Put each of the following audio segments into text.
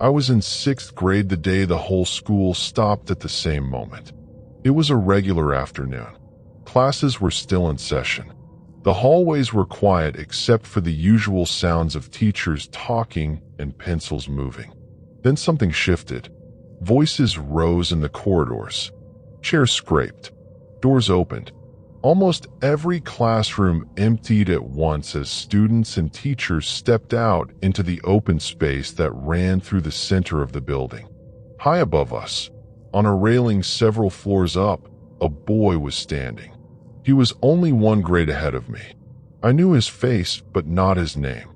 I was in 6th grade the day the whole school stopped at the same moment. It was a regular afternoon. Classes were still in session. The hallways were quiet except for the usual sounds of teachers talking and pencils moving. Then something shifted. Voices rose in the corridors. Chairs scraped. Doors opened. Almost every classroom emptied at once as students and teachers stepped out into the open space that ran through the center of the building. High above us, on a railing several floors up, a boy was standing. He was only 1 grade ahead of me. I knew his face, but not his name.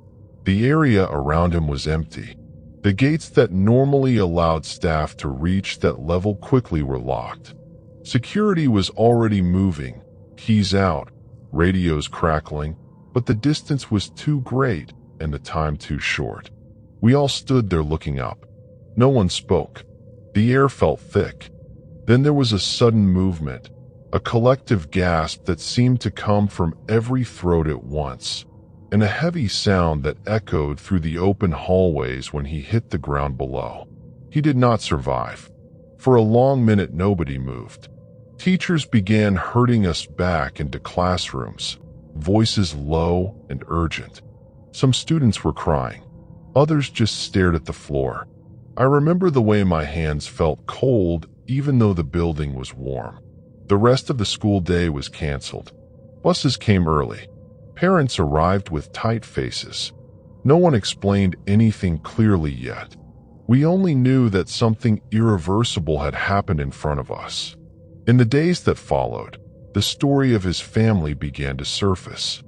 The area around him was empty. The gates that normally allowed staff to reach that level quickly were locked. Security was already moving, keys out, radios crackling, but the distance was too great and the time too short. We all stood there looking up. No one spoke. The air felt thick. Then there was a sudden movement, a collective gasp that seemed to come from every throat at once, and a heavy sound that echoed through the open hallways when he hit the ground below. He did not survive. For a long minute, nobody moved. Teachers began herding us back into classrooms, voices low and urgent. Some students were crying. Others just stared at the floor. I remember the way my hands felt cold even though the building was warm. The rest of the school day was canceled. Buses came early. Parents arrived with tight faces. No one explained anything clearly yet. We only knew that something irreversible had happened in front of us. In the days that followed, the story of his family began to surface.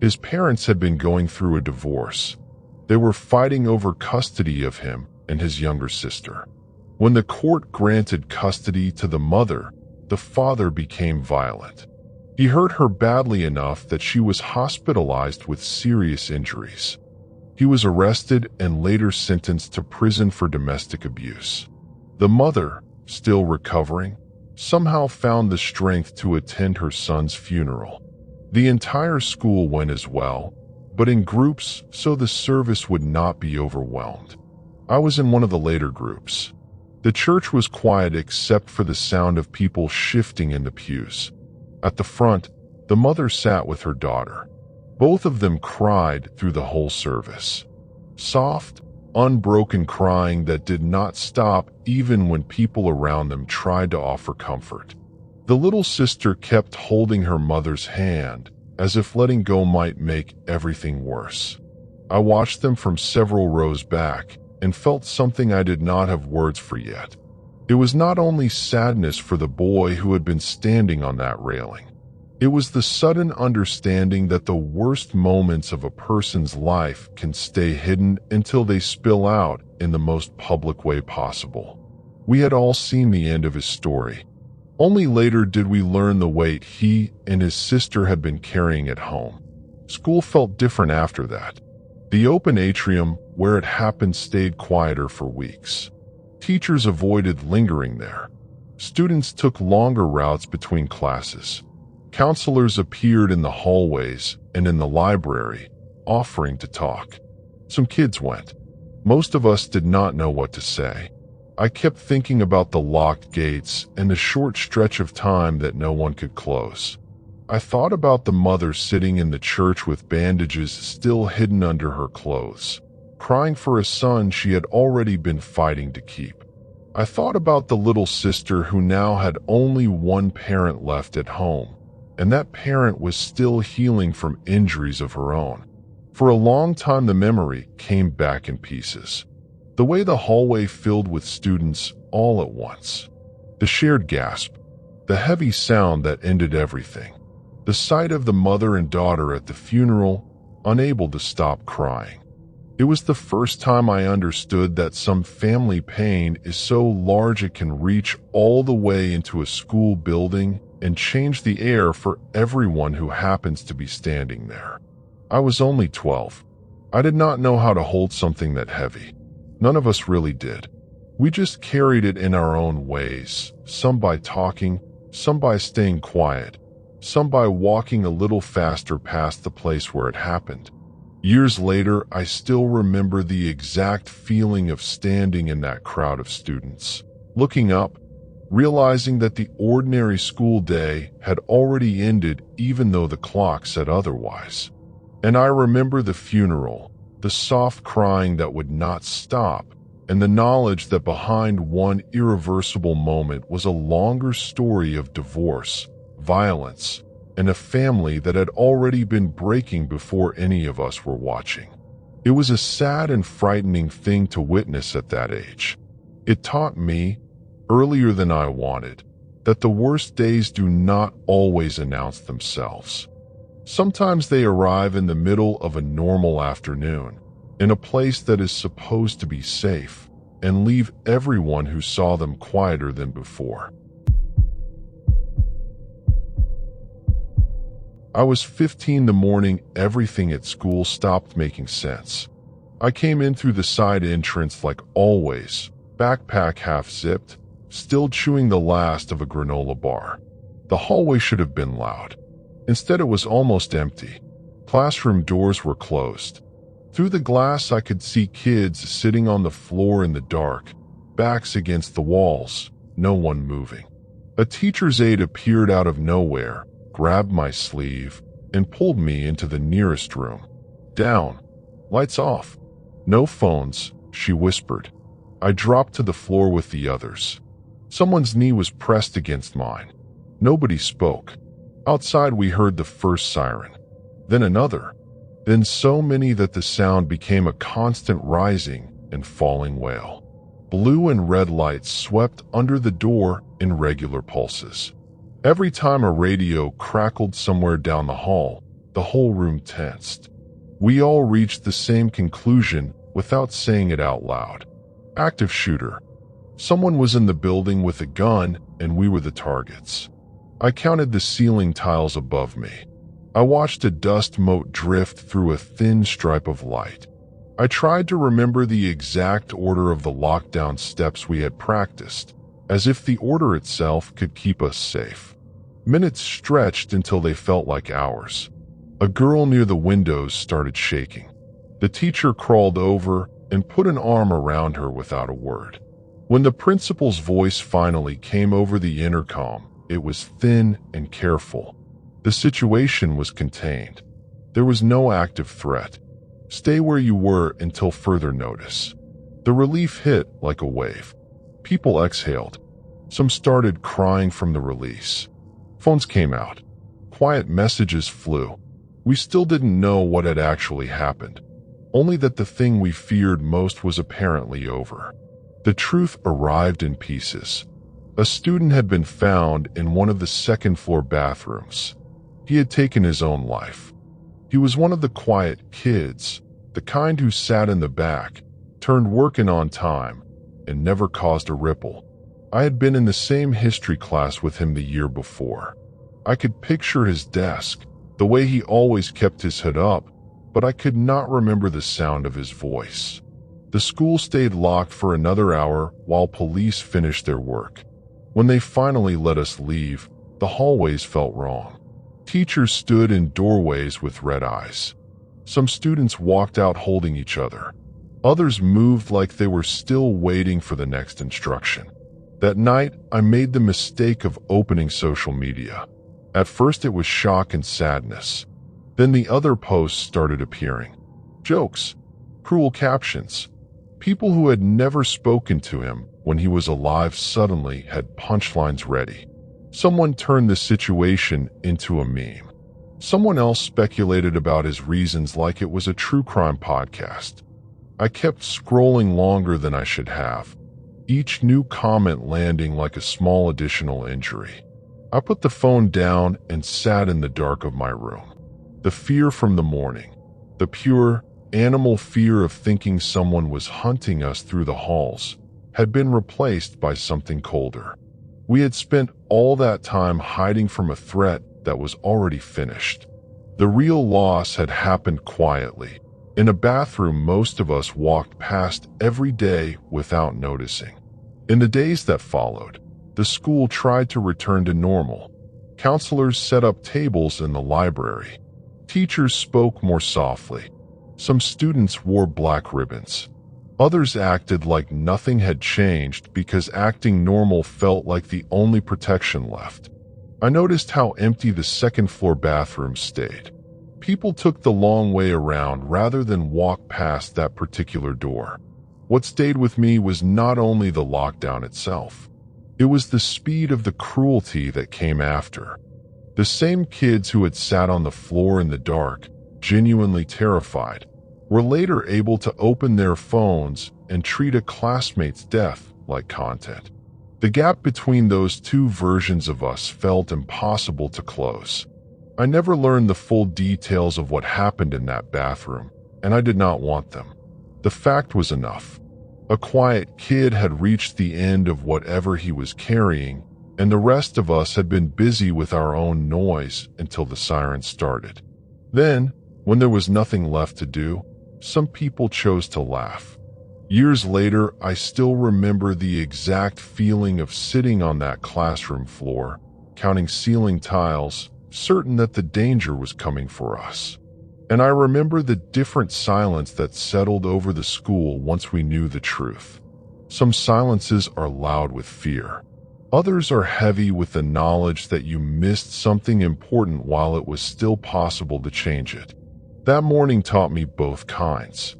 His parents had been going through a divorce. They were fighting over custody of him and his younger sister. When the court granted custody to the mother, the father became violent. He hurt her badly enough that she was hospitalized with serious injuries. He was arrested and later sentenced to prison for domestic abuse. The mother, still recovering, somehow found the strength to attend her son's funeral. The entire school went as well, but in groups so the service would not be overwhelmed. I was in one of the later groups. The church was quiet except for the sound of people shifting in the pews. At the front, the mother sat with her daughter. Both of them cried through the whole service. Soft, unbroken crying that did not stop even when people around them tried to offer comfort. The little sister kept holding her mother's hand, as if letting go might make everything worse. I watched them from several rows back and felt something I did not have words for yet. It was not only sadness for the boy who had been standing on that railing. It was the sudden understanding that the worst moments of a person's life can stay hidden until they spill out in the most public way possible. We had all seen the end of his story. Only later did we learn the weight he and his sister had been carrying at home. School felt different after that. The open atrium where it happened stayed quieter for weeks. Teachers avoided lingering there. Students took longer routes between classes. Counselors appeared in the hallways and in the library, offering to talk. Some kids went. Most of us did not know what to say. I kept thinking about the locked gates and the short stretch of time that no one could close. I thought about the mother sitting in the church with bandages still hidden under her clothes, crying for a son she had already been fighting to keep. I thought about the little sister who now had only one parent left at home, and that parent was still healing from injuries of her own. For a long time the memory came back in pieces. The way the hallway filled with students all at once. The shared gasp. The heavy sound that ended everything. The sight of the mother and daughter at the funeral, unable to stop crying. It was the first time I understood that some family pain is so large it can reach all the way into a school building and change the air for everyone who happens to be standing there. I was only 12. I did not know how to hold something that heavy. None of us really did. We just carried it in our own ways, some by talking, some by staying quiet, some by walking a little faster past the place where it happened. Years later, I still remember the exact feeling of standing in that crowd of students, looking up, realizing that the ordinary school day had already ended even though the clock said otherwise. And I remember the funeral, the soft crying that would not stop, and the knowledge that behind one irreversible moment was a longer story of divorce, violence, and a family that had already been breaking before any of us were watching. It was a sad and frightening thing to witness at that age. It taught me, earlier than I wanted, that the worst days do not always announce themselves. Sometimes they arrive in the middle of a normal afternoon, in a place that is supposed to be safe, and leave everyone who saw them quieter than before. I was 15 the morning everything at school stopped making sense. I came in through the side entrance like always, backpack half zipped, still chewing the last of a granola bar. The hallway should have been loud. Instead, it was almost empty. Classroom doors were closed. Through the glass, I could see kids sitting on the floor in the dark, backs against the walls, no one moving. A teacher's aide appeared out of nowhere, grabbed my sleeve, and pulled me into the nearest room. Down. Lights off. No phones, she whispered. I dropped to the floor with the others. Someone's knee was pressed against mine. Nobody spoke. Outside, we heard the first siren, then another, then so many that the sound became a constant rising and falling wail. Blue and red lights swept under the door in regular pulses. Every time a radio crackled somewhere down the hall, the whole room tensed. We all reached the same conclusion without saying it out loud. Active shooter. Someone was in the building with a gun, and we were the targets. I counted the ceiling tiles above me. I watched a dust mote drift through a thin stripe of light. I tried to remember the exact order of the lockdown steps we had practiced, as if the order itself could keep us safe. Minutes stretched until they felt like hours. A girl near the windows started shaking. The teacher crawled over and put an arm around her without a word. When the principal's voice finally came over the intercom, it was thin and careful. The situation was contained. There was no active threat. Stay where you were until further notice. The relief hit like a wave. People exhaled. Some started crying from the release. Phones came out. Quiet messages flew. We still didn't know what had actually happened, only that the thing we feared most was apparently over. The truth arrived in pieces. A student had been found in one of the second-floor bathrooms. He had taken his own life. He was one of the quiet kids, the kind who sat in the back, turned working on time, and never caused a ripple. I had been in the same history class with him the year before. I could picture his desk, the way he always kept his head up, but I could not remember the sound of his voice. The school stayed locked for another hour while police finished their work. When they finally let us leave, the hallways felt wrong. Teachers stood in doorways with red eyes. Some students walked out holding each other. Others moved like they were still waiting for the next instruction. That night, I made the mistake of opening social media. At first it was shock and sadness. Then the other posts started appearing. Jokes, cruel captions. People who had never spoken to him when he was alive suddenly had punchlines ready. Someone turned the situation into a meme. Someone else speculated about his reasons like it was a true crime podcast. I kept scrolling longer than I should have, each new comment landing like a small additional injury. I put the phone down and sat in the dark of my room. The fear from the morning, the pure, animal fear of thinking someone was hunting us through the halls, had been replaced by something colder. We had spent all that time hiding from a threat that was already finished. The real loss had happened quietly, in a bathroom most of us walked past every day without noticing. In the days that followed, the school tried to return to normal. Counselors set up tables in the library. Teachers spoke more softly. Some students wore black ribbons. Others acted like nothing had changed because acting normal felt like the only protection left. I noticed how empty the second-floor bathrooms stayed. People took the long way around rather than walk past that particular door. What stayed with me was not only the lockdown itself. It was the speed of the cruelty that came after. The same kids who had sat on the floor in the dark, genuinely terrified, were later able to open their phones and treat a classmate's death like content. The gap between those two versions of us felt impossible to close. I never learned the full details of what happened in that bathroom, and I did not want them. The fact was enough. A quiet kid had reached the end of whatever he was carrying, and the rest of us had been busy with our own noise until the sirens started. Then, when there was nothing left to do, some people chose to laugh. Years later, I still remember the exact feeling of sitting on that classroom floor, counting ceiling tiles, certain that the danger was coming for us. And I remember the different silence that settled over the school once we knew the truth. Some silences are loud with fear. Others are heavy with the knowledge that you missed something important while it was still possible to change it. That morning taught me both kinds.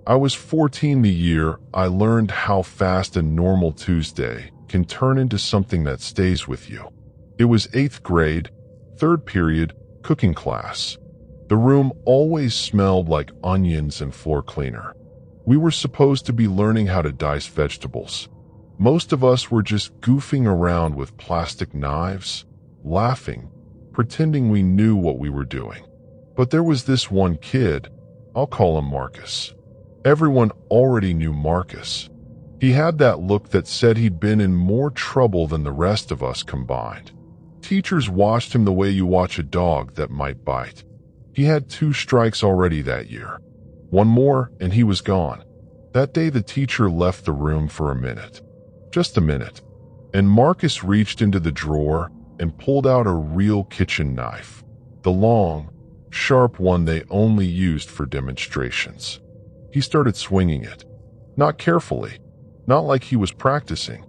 I was 14 the year I learned how fast a normal Tuesday can turn into something that stays with you. It was 8th grade, 3rd period, cooking class. The room always smelled like onions and floor cleaner. We were supposed to be learning how to dice vegetables. Most of us were just goofing around with plastic knives, laughing, pretending we knew what we were doing. But there was this one kid, I'll call him Marcus. Everyone already knew Marcus. He had that look that said he'd been in more trouble than the rest of us combined. Teachers watched him the way you watch a dog that might bite. He had 2 strikes already that year. One more and he was gone. That day the teacher left the room for a minute. Just a minute. And Marcus reached into the drawer and pulled out a real kitchen knife. The long, sharp one they only used for demonstrations. He started swinging it. Not carefully. Not like he was practicing.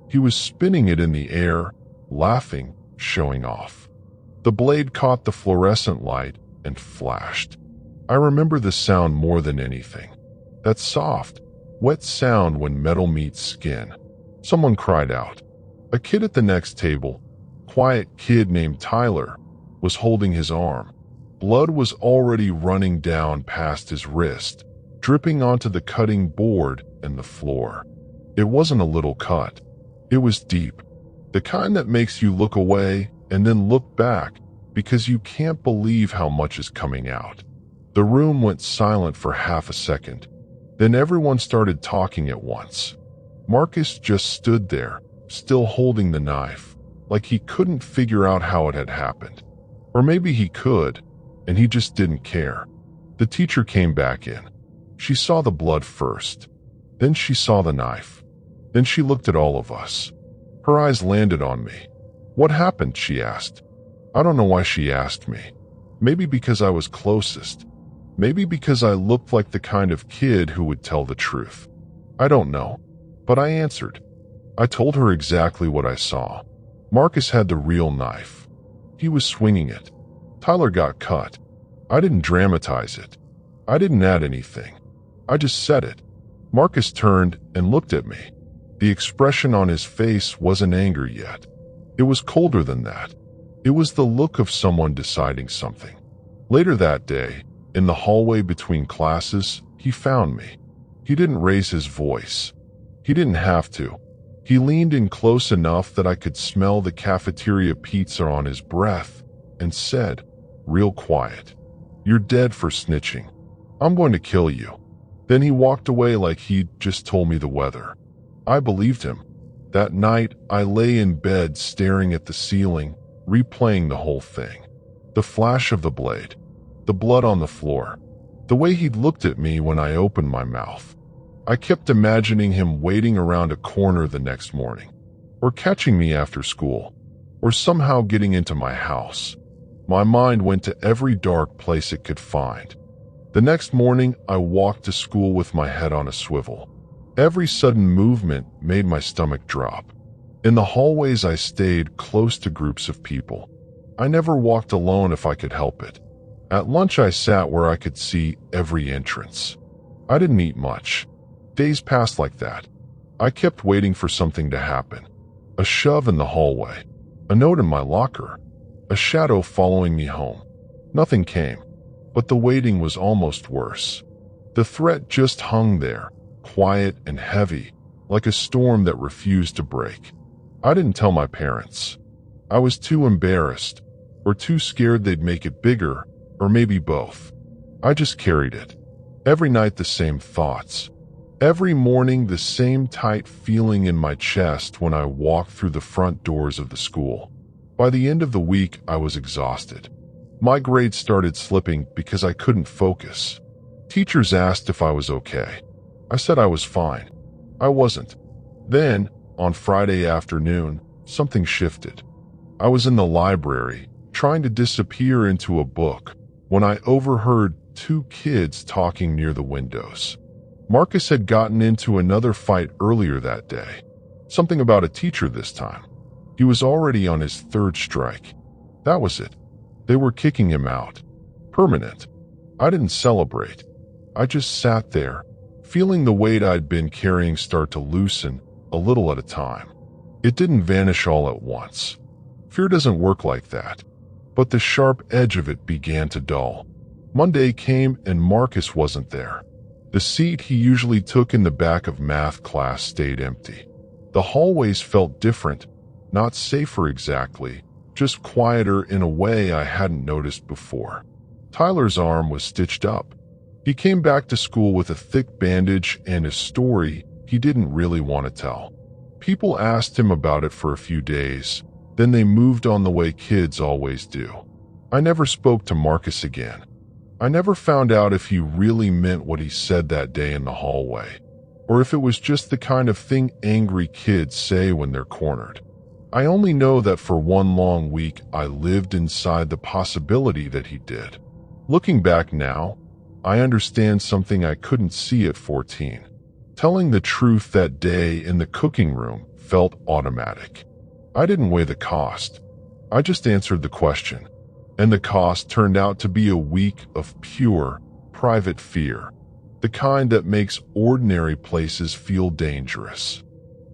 He was spinning it in the air, laughing, showing off. The blade caught the fluorescent light and flashed. I remember the sound more than anything. That soft, wet sound when metal meets skin. Someone cried out. A kid at the next table, quiet kid named Tyler, was holding his arm. Blood was already running down past his wrist, dripping onto the cutting board and the floor. It wasn't a little cut. It was deep. The kind that makes you look away and then look back because you can't believe how much is coming out. The room went silent for half a second. Then everyone started talking at once. Marcus just stood there, still holding the knife, like he couldn't figure out how it had happened. Or maybe he could, and he just didn't care. The teacher came back in. She saw the blood first. Then she saw the knife. Then she looked at all of us. Her eyes landed on me. "What happened?" she asked. I don't know why she asked me. Maybe because I was closest. Maybe because I looked like the kind of kid who would tell the truth. I don't know. But I answered. I told her exactly what I saw. Marcus had the real knife. He was swinging it. Tyler got cut. I didn't dramatize it. I didn't add anything. I just said it. Marcus turned and looked at me. The expression on his face wasn't anger yet. It was colder than that. It was the look of someone deciding something. Later that day, in the hallway between classes, he found me. He didn't raise his voice. He didn't have to. He leaned in close enough that I could smell the cafeteria pizza on his breath and said, real quiet, "You're dead for snitching. I'm going to kill you." Then he walked away like he'd just told me the weather. I believed him. That night, I lay in bed staring at the ceiling, replaying the whole thing. The flash of the blade, the blood on the floor, the way he'd looked at me when I opened my mouth. I kept imagining him waiting around a corner the next morning, or catching me after school, or somehow getting into my house. My mind went to every dark place it could find. The next morning, I walked to school with my head on a swivel. Every sudden movement made my stomach drop. In the hallways, I stayed close to groups of people. I never walked alone if I could help it. At lunch, I sat where I could see every entrance. I didn't eat much. Days passed like that. I kept waiting for something to happen. A shove in the hallway. A note in my locker. A shadow following me home. Nothing came, but the waiting was almost worse. The threat just hung there, quiet and heavy, like a storm that refused to break. I didn't tell my parents. I was too embarrassed, or too scared they'd make it bigger, or maybe both. I just carried it. Every night the same thoughts. Every morning the same tight feeling in my chest when I walked through the front doors of the school. By the end of the week, I was exhausted. My grades started slipping because I couldn't focus. Teachers asked if I was okay. I said I was fine. I wasn't. Then, on Friday afternoon, something shifted. I was in the library, trying to disappear into a book, when I overheard two kids talking near the windows. Marcus had gotten into another fight earlier that day. Something about a teacher this time. He was already on his third strike. That was it. They were kicking him out. Permanent. I didn't celebrate. I just sat there, feeling the weight I'd been carrying start to loosen, a little at a time. It didn't vanish all at once. Fear doesn't work like that. But the sharp edge of it began to dull. Monday came and Marcus wasn't there. The seat he usually took in the back of math class stayed empty. The hallways felt different, not safer exactly, just quieter in a way I hadn't noticed before. Tyler's arm was stitched up. He came back to school with a thick bandage and a story he didn't really want to tell. People asked him about it for a few days, then they moved on the way kids always do. I never spoke to Marcus again. I never found out if he really meant what he said that day in the hallway, or if it was just the kind of thing angry kids say when they're cornered. I only know that for one long week I lived inside the possibility that he did. Looking back now, I understand something I couldn't see at 14. Telling the truth that day in the cooking room felt automatic. I didn't weigh the cost. I just answered the question. And the cost turned out to be a week of pure, private fear. The kind that makes ordinary places feel dangerous.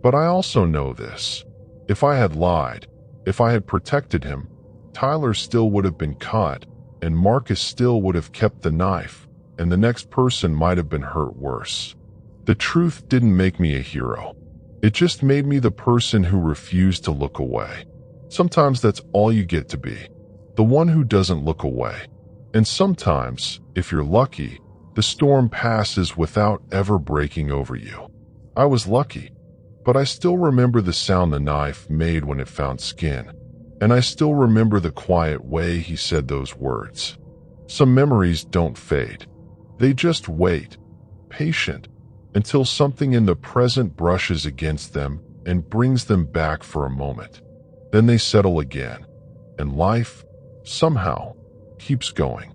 But I also know this. If I had lied, if I had protected him, Tyler still would have been caught, and Marcus still would have kept the knife, and the next person might have been hurt worse. The truth didn't make me a hero. It just made me the person who refused to look away. Sometimes that's all you get to be. The one who doesn't look away. And sometimes, if you're lucky, the storm passes without ever breaking over you. I was lucky, but I still remember the sound the knife made when it found skin. And I still remember the quiet way he said those words. Some memories don't fade. They just wait, patient, until something in the present brushes against them and brings them back for a moment. Then they settle again, and life, somehow, keeps going.